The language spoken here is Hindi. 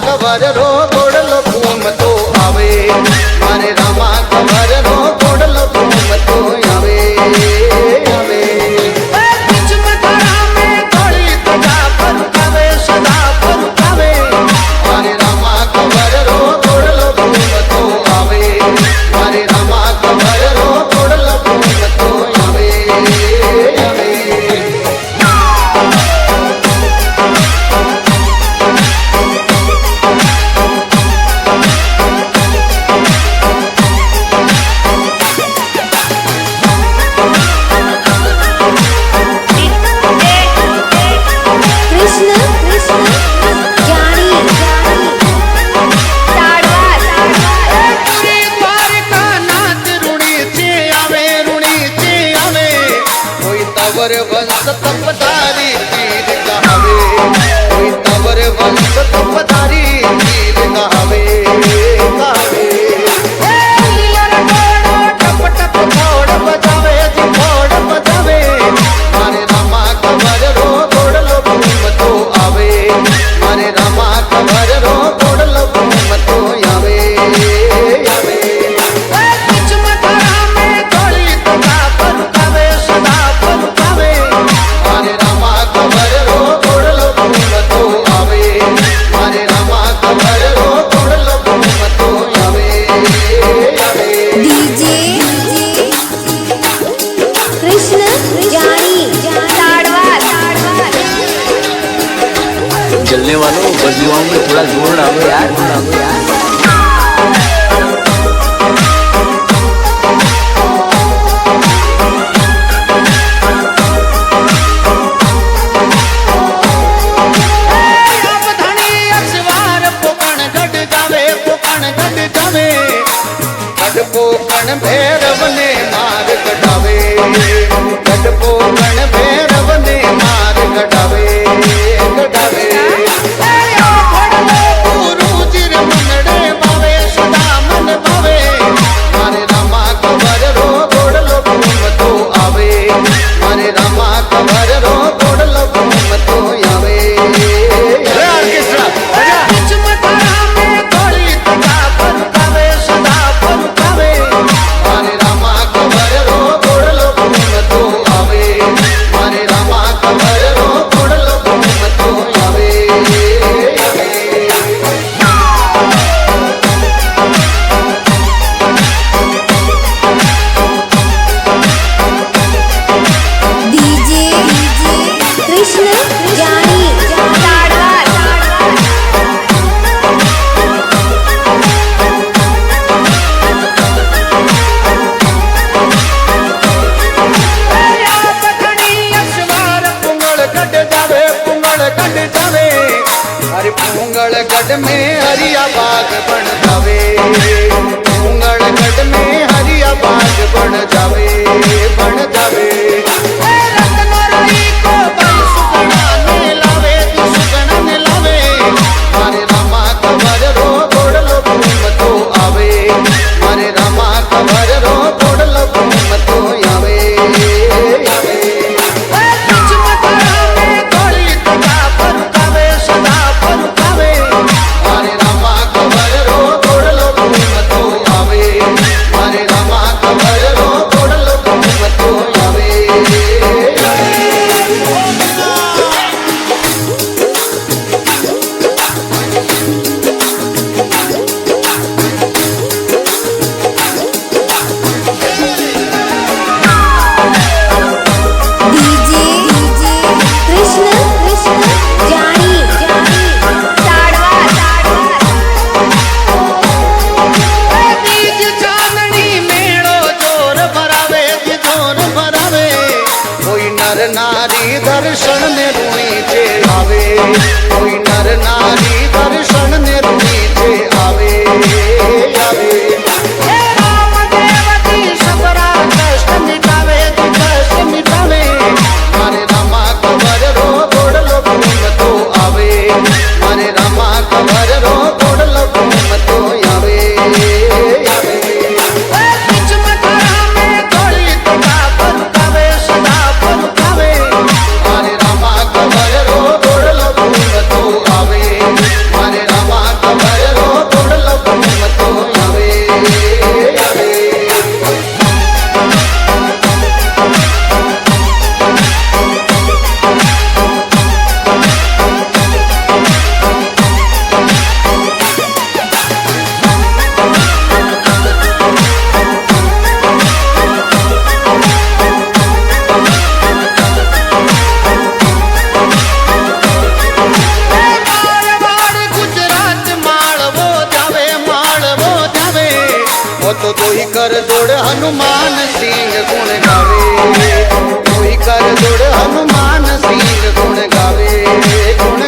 ખબર રો ગોડલો ઘૂમતો આવે મારે રામા ખબર રો ગોડલો ઘૂમતો આવે આવે બીચ મથરા મે ગોળી તજા ફરકાવે સદા ફરકાવે મારે રામા ખબર રો ગોડલો ઘૂમતો આવે મારે રામા ખબર રો ગોડલો ઘૂમતો આવે આવે वंश तपधारी तीर कहावे कोई तवर वंश तपधारी तीर कहावे कहावे टप टप घोड़ बजावे जी घोड़ बजावे मारे रामा खबर रो घोड़लो घूमतो आवे मारे रामा खबर रो घोड़लो घूमतो आवे आवे बीच मथरा में गोली तजा फरकावे सदा फरकावे मारे रामा खबर रो घोड़लो घूमतो आवे मारे रामा खबर रो घोड़लो घूमतो आवे आवे डीजे कृष्ण जानी ताड़वा जलने वालों बजलियों में थोड़ा जोर डालो यार पोकण भैरव ने मार कटावे पोकण भैरव ने मार कटावे कटावे मनडे बावे सदा मन बावे मारे रामा खबर रो घोड़लो घूमतो आवे मारे रामा खबर रो घोड़लो घूमतो आवे बीच मथरा में गोली तजा फरकावे सदा फरकावे मारे रामा खबर रो घोड़लो घूमतो आवे मारे रामा खबर रो घोड़लो घूमतो आवे डीजे कृष्ण जानी ताड़वा अरे पुंगल गढ़ में हरिया बाग बन जावे पुंगल गढ़ में हरिया बाग बन जावे बन जावे रत्नराई को बल सुगना ने लावे तू सुगना ने लावे मारे रामा खबर रो घोड़लो घूमतो आवे मारे रामा खबर रो घोड़लो घूमतो आवे आवे बीच मथरा में गोली तजा फरकावे सदा फरकावे मारे रामा खबर रो घोड़लो घूमतो आवे मारे रामा खबर रो घोड़लो घूमतो आवे તોય કર દોડ હનુમાન સિંહ ગુણ ગાવે, તોય કર દોડ હનુમાન સિંહ ગુણ ગાવે, ગુણ